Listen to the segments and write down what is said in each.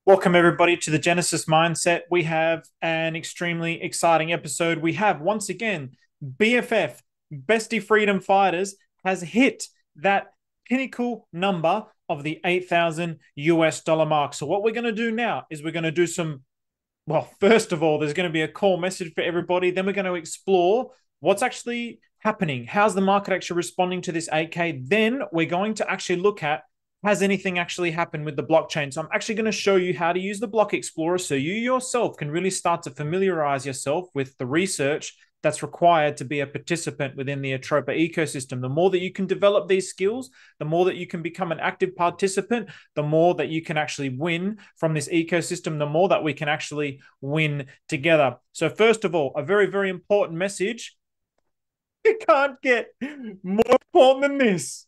Welcome, everybody, to the Genesis Mindset. We have an extremely exciting episode. We have, once again, BFF, Bestie Freedom Fighters, has hit that pinnacle number of the 8,000 US dollar mark. So, what we're going to do now is we're going to do some, well, first of all, there's going to be a core message for everybody. Then we're going to explore what's actually happening. How's the market actually responding to this 8K? Then we're going to actually look at, has anything actually happened with the blockchain? So I'm actually going to show you how to use the Block Explorer so you yourself can really start to familiarize yourself with the research that's required to be a participant within the ATROPA ecosystem. The more that you can develop these skills, the more that you can become an active participant, the more that you can actually win from this ecosystem, the more that we can actually win together. So first of all, a very, very important message. You can't get more important than this.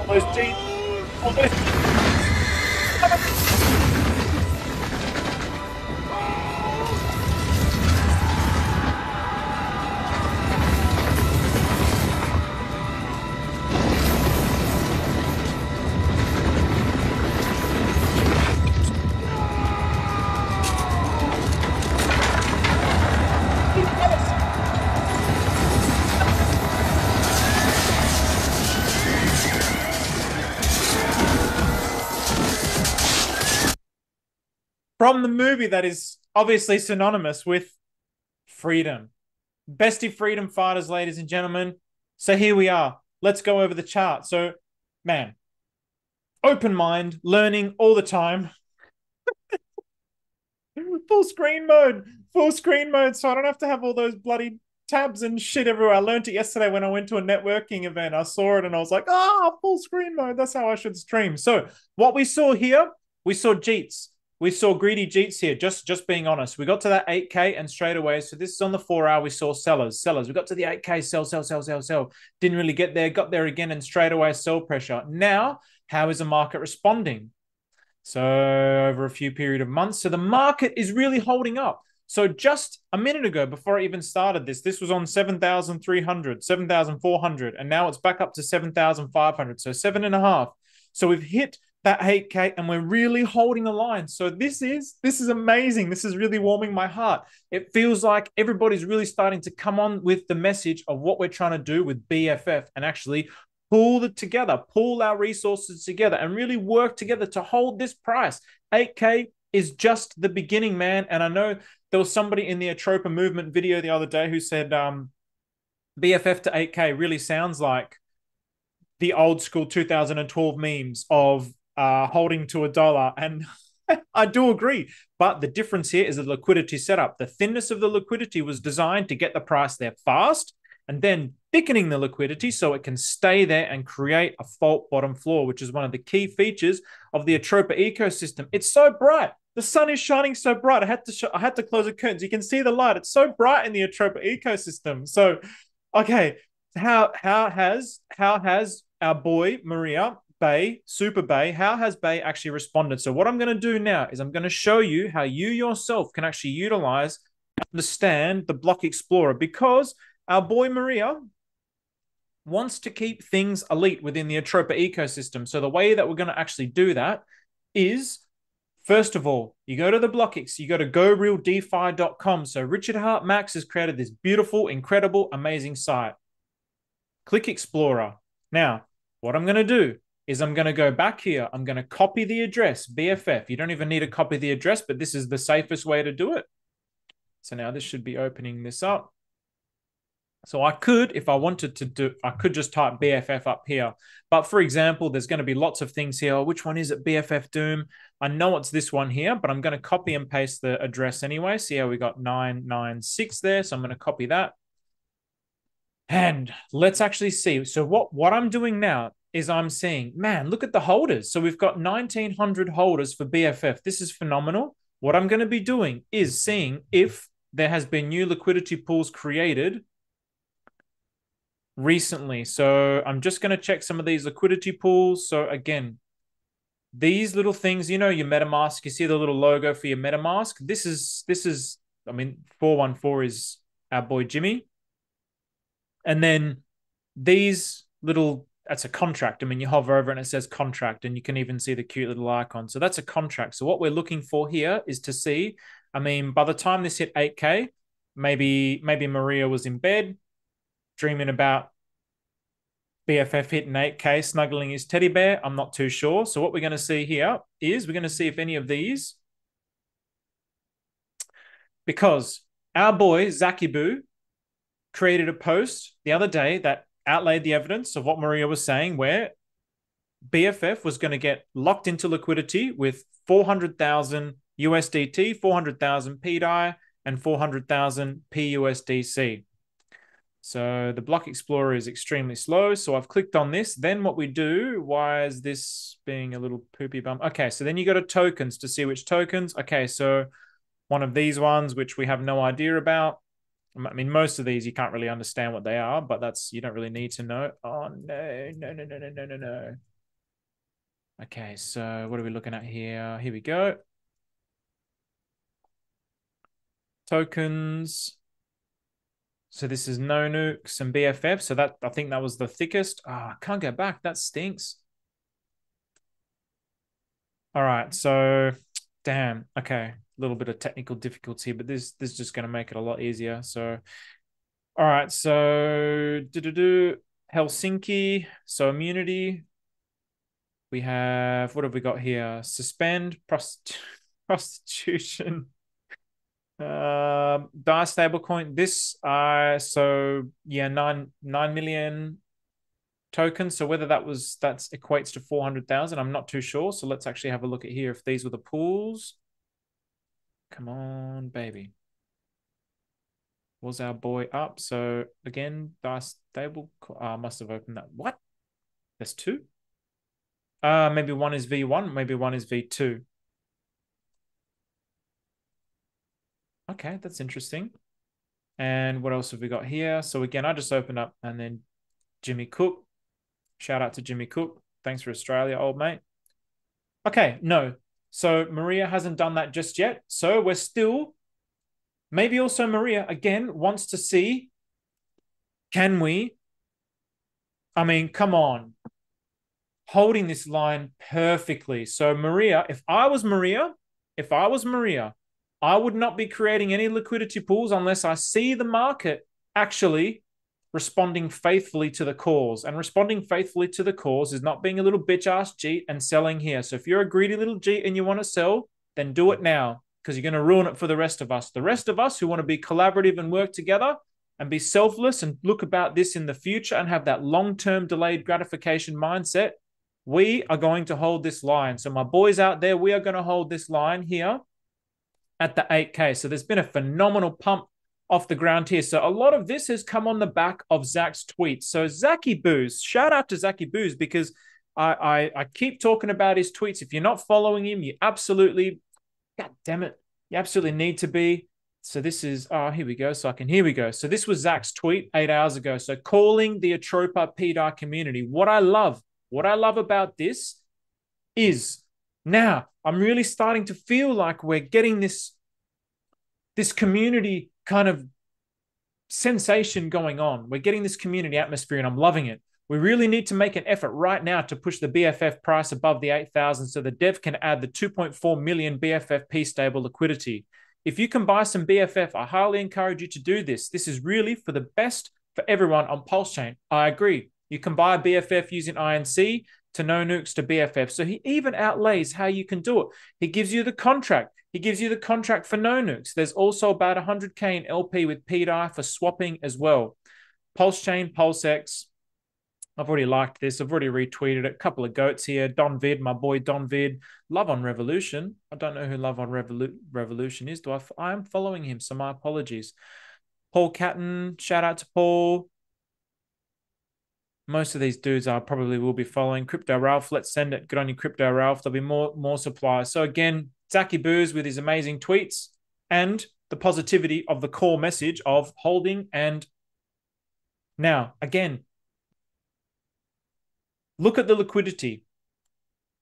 Those teeth, all those from the movie that is obviously synonymous with freedom. Bestie Freedom Fighters, ladies and gentlemen. So here we are. Let's go over the chart. So, man, open mind, learning all the time. Full screen mode, full screen mode. So I don't have to have all those bloody tabs and shit everywhere. I learned it yesterday when I went to a networking event. I saw it and I was like, full screen mode. That's how I should stream. So what we saw here, we saw Jeets. We saw greedy Jeets here, just being honest. We got to that 8K and straight away. So this is on the 4 hour. We saw sellers. We got to the 8K, sell. Didn't really get there, got there again, and straight away sell pressure. Now, how is the market responding? So over a few period of months. So the market is really holding up. So just a minute ago, before I even started this was on 7,300, 7,400, and now it's back up to 7,500. So 7.5. So we've hit that 8K and we're really holding the line. So this is amazing. This is really warming my heart. It feels like everybody's really starting to come on with the message of what we're trying to do with BFF and actually pull it together, pull our resources together and really work together to hold this price. 8K is just the beginning, man. And I know there was somebody in the ATROPA movement video the other day who said BFF to 8K really sounds like the old school 2012 memes of holding to $1. And I do agree. But the difference here is the liquidity setup. The thinness of the liquidity was designed to get the price there fast and then thickening the liquidity so it can stay there and create a fault bottom floor, which is one of the key features of the ATROPA ecosystem. It's so bright. The sun is shining so bright. I had to close the curtains. You can see the light. It's so bright in the ATROPA ecosystem. So, okay, how has our boy Maria Bay, Super Bay, how has Bay actually responded? So what I'm going to do now is I'm going to show you how you yourself can actually utilize, understand the Block Explorer, because our boy Maria wants to keep things elite within the ATROPA ecosystem. So the way that we're going to actually do that is, first of all, you go to the BlockX, you go to gorealdefi.com. So Richard Hart Max has created this beautiful, incredible, amazing site. Click Explorer. Now, what I'm going to do is I'm going to go back here. I'm going to copy the address, BFF. You don't even need to copy the address, but this is the safest way to do it. So now this should be opening this up. So I could, if I wanted to do, I could just type BFF up here. But for example, there's going to be lots of things here. Which one is it? BFF Doom. I know it's this one here, but I'm going to copy and paste the address anyway. See how we got 996 there. So I'm going to copy that. And let's actually see. So what I'm doing now is I'm seeing, man, look at the holders. So we've got 1,900 holders for BFF. This is phenomenal. What I'm going to be doing is seeing if there has been new liquidity pools created recently. So I'm just going to check some of these liquidity pools. So again, these little things, you know, your MetaMask, you see the little logo for your MetaMask. This is, I mean, 414 is our boy Jimmy. And then these little, that's a contract. I mean, you hover over and it says contract, and you can even see the cute little icon. So that's a contract. So what we're looking for here is to see, I mean, by the time this hit 8K, maybe Maria was in bed dreaming about BFF hitting 8K, snuggling his teddy bear. I'm not too sure. So what we're going to see here is we're going to see if any of these, because our boy Zachy created a post the other day that outlaid the evidence of what Maria was saying, where BFF was going to get locked into liquidity with 400,000 USDT, 400,000 pDAI, and 400,000 PUSDC. So the block explorer is extremely slow. So I've clicked on this. Then what we do, why is this being a little poopy bum? Okay, so then you go to tokens to see which tokens. Okay, so one of these ones, which we have no idea about. I mean, most of these you can't really understand what they are, but that's, you don't really need to know. Oh, no. Okay, so what are we looking at here? Here we go. Tokens. So this is no nukes and BFF. So that, I think that was the thickest. I can't go back. That stinks. All right, so damn. Okay, a little bit of technical difficulty, but this is just going to make it a lot easier. So, all right, so Helsinki. So immunity. We have, what have we got here? Suspend prostitution. DAI stablecoin. This so yeah, 9 million tokens. So whether that equates to 400,000, I'm not too sure. So let's actually have a look at here if these were the pools. Come on, baby. Was our boy up? So again, DAI stable. I must have opened that. What? There's two. Maybe one is V1, maybe one is V2. Okay, that's interesting. And what else have we got here? So again, I just opened up, and then Jimmy Cook. Shout out to Jimmy Cook. Thanks for Australia, old mate. Okay, no. So Maria hasn't done that just yet. So we're still, maybe also Maria, again, wants to see, can we, I mean, come on, holding this line perfectly. So Maria, if I was Maria, I would not be creating any liquidity pools unless I see the market actually responding faithfully to the cause. And responding faithfully to the cause is not being a little bitch-ass Jeet and selling here. So if you're a greedy little Jeet and you want to sell, then do it now, because you're going to ruin it for the rest of us. The rest of us who want to be collaborative and work together and be selfless and look about this in the future and have that long-term delayed gratification mindset, we are going to hold this line. So my boys out there, we are going to hold this line here at the 8K. So there's been a phenomenal pump off the ground here. So a lot of this has come on the back of Zach's tweets. So Zachy Boos, shout out to Zachy Boos, because I keep talking about his tweets. If you're not following him, you absolutely, God damn it, you absolutely need to be. So this is, here we go. Here we go. So this was Zach's tweet 8 hours ago. So calling the ATROPA pDAI community. What I love about this is now I'm really starting to feel like we're getting this community kind of sensation going on. We're getting this community atmosphere, and I'm loving it. We really need to make an effort right now to push the BFF price above the 8,000 so the dev can add the 2.4 million BFF P stable liquidity. If you can buy some BFF, I highly encourage you to do this. This is really for the best for everyone on Pulse Chain. I agree. You can buy a BFF using INC to no nukes to BFF. So he even outlays how you can do it. He gives you the contract. He gives you the contract for no nukes. There's also about 100K in LP with pDAI for swapping as well. Pulse Chain, PulseX. I've already liked this. I've already retweeted it. A couple of goats here. Don Vid, my boy Don Vid. Love on Revolution. I don't know who Love on Revolution is. I am following him, so my apologies. Paul Catton, shout out to Paul. Most of these dudes I probably will be following. Crypto Ralph, let's send it. Good on you, Crypto Ralph. There'll be more supply. So again, Zachy Boos with his amazing tweets and the positivity of the core message of holding. And now, again, look at the liquidity.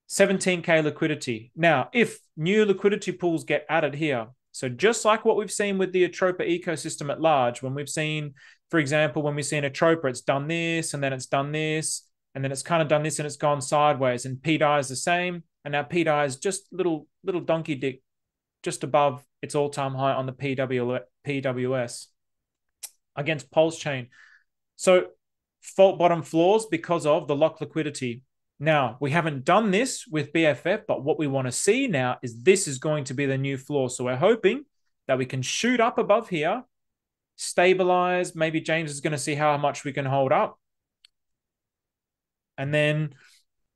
17K liquidity. Now, if new liquidity pools get added here, so just like what we've seen with the ATROPA ecosystem at large, when we've seen, for example, when we've seen ATROPA, it's done this, and then it's done this, and then it's kind of done this, and it's gone sideways. And pDAI is the same, and now pDAI is just little donkey dick just above its all-time high on the PWS against Pulse Chain. So fault bottom floors because of the lock liquidity. Now, we haven't done this with BFF, but what we want to see now is this is going to be the new floor. So we're hoping that we can shoot up above here, stabilize. Maybe James is going to see how much we can hold up, and then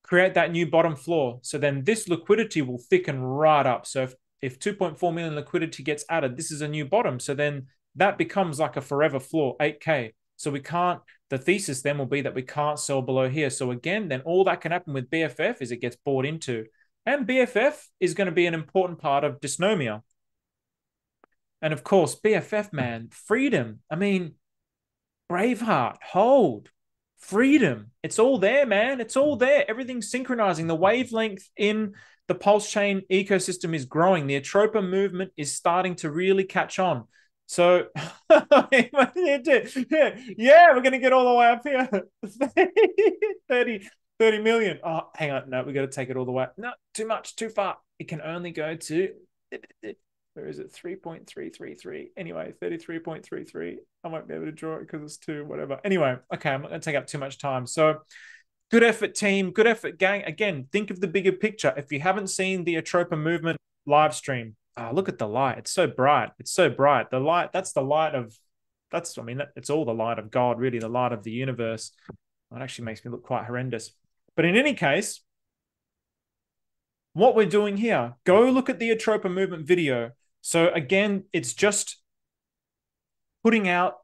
create that new bottom floor. So then this liquidity will thicken right up. So if 2.4 million liquidity gets added, this is a new bottom. So then that becomes like a forever floor, 8K. So we can't, the thesis then will be that we can't sell below here. So again, then all that can happen with BFF is it gets bought into. And BFF is going to be an important part of dysnomia. And of course, BFF, man, freedom. I mean, Braveheart, hold, freedom. It's all there, man. It's all there. Everything's synchronizing. The wavelength in the Pulse Chain ecosystem is growing. The ATROPA movement is starting to really catch on. So, yeah, we're going to get all the way up here. 30 million. Oh, hang on. No, we got to take it all the way. No, too much, too far. It can only go to, where is it? 3.333. Anyway, 33.33. I won't be able to draw it because it's 2, whatever. Anyway, okay, I'm not going to take up too much time. So, good effort, team. Good effort, gang. Again, think of the bigger picture. If you haven't seen the ATROPA movement live stream, look at the light. It's so bright. It's so bright. The light, that's the light of, it's all the light of God, really, the light of the universe. It actually makes me look quite horrendous. But in any case, what we're doing here, go look at the ATROPA movement video. So again, it's just putting out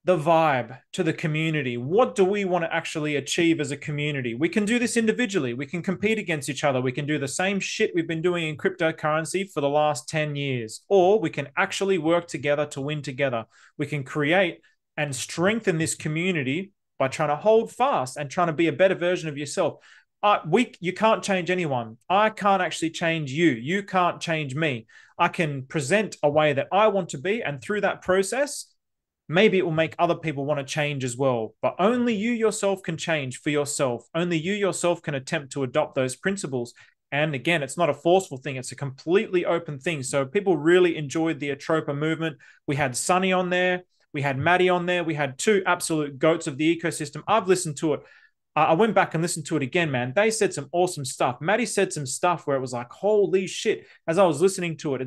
the vibe to the community. What do we want to actually achieve as a community? We can do this individually. We can compete against each other. We can do the same shit we've been doing in cryptocurrency for the last 10 years. Or we can actually work together to win together. We can create and strengthen this community by trying to hold fast and trying to be a better version of yourself. You can't change anyone. I can't actually change you. You can't change me. I can present a way that I want to be, and through that process, maybe it will make other people want to change as well. But only you yourself can change for yourself. Only you yourself can attempt to adopt those principles. And again, it's not a forceful thing. It's a completely open thing. So people really enjoyed the ATROPA movement. We had Sunny on there. We had Maddie on there. We had 2 absolute goats of the ecosystem. I've listened to it. I went back and listened to it again, man. They said some awesome stuff. Maddie said some stuff where it was like, holy shit. As I was listening to it,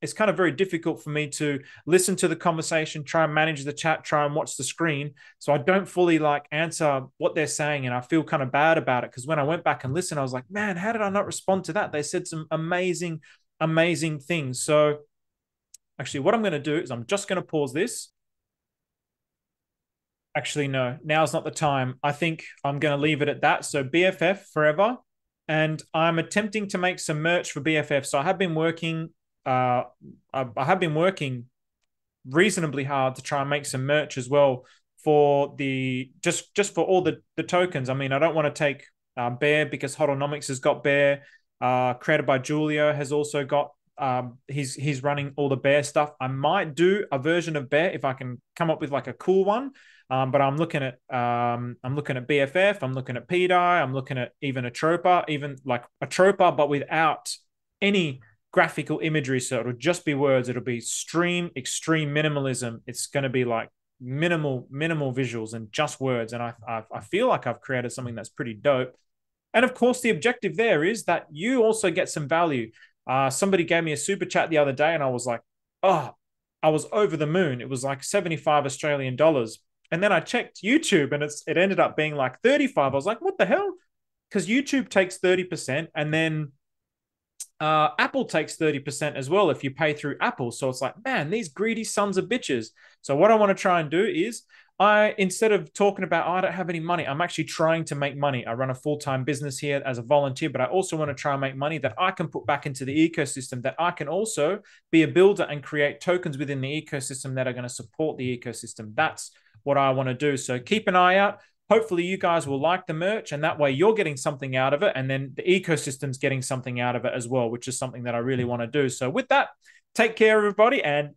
it's kind of very difficult for me to listen to the conversation, try and manage the chat, try and watch the screen. So I don't fully like answer what they're saying. And I feel kind of bad about it because when I went back and listened, I was like, man, how did I not respond to that? They said some amazing, amazing things. So actually what I'm going to do is I'm just going to pause this. Actually, no, now's not the time. I think I'm going to leave it at that. So BFF forever. And I'm attempting to make some merch for BFF. So I have been working reasonably hard to try and make some merch as well for the just for all the tokens. I mean, I don't want to take Bear because Hotonomics has got Bear. Created by Julio has also got he's running all the Bear stuff. I might do a version of Bear if I can come up with like a cool one. But I'm looking at BFF, I'm looking at pDAI, I'm looking at even ATROPA, even like ATROPA, but without any graphical imagery. So it'll just be words. It'll be extreme minimalism. It's going to be like minimal visuals and just words. And I feel like I've created something that's pretty dope. And of course, the objective there is that you also get some value. Somebody gave me a super chat the other day, and I was like, oh, I was over the moon. It was like 75 Australian dollars. And then I checked YouTube and it ended up being like 35. I was like, what the hell? Because YouTube takes 30% and then Apple takes 30% as well if you pay through Apple. So it's like, man, these greedy sons of bitches. So what I want to try and do is instead of talking about, I don't have any money, I'm actually trying to make money. I run a full-time business here as a volunteer, but I also want to try and make money that I can put back into the ecosystem, that I can also be a builder and create tokens within the ecosystem that are going to support the ecosystem. That's what I want to do. So keep an eye out. hopefully you guys will like the merch, and that way you're getting something out of it, and then the ecosystem's getting something out of it as well, which is something that I really want to do. So with that, take care, everybody, and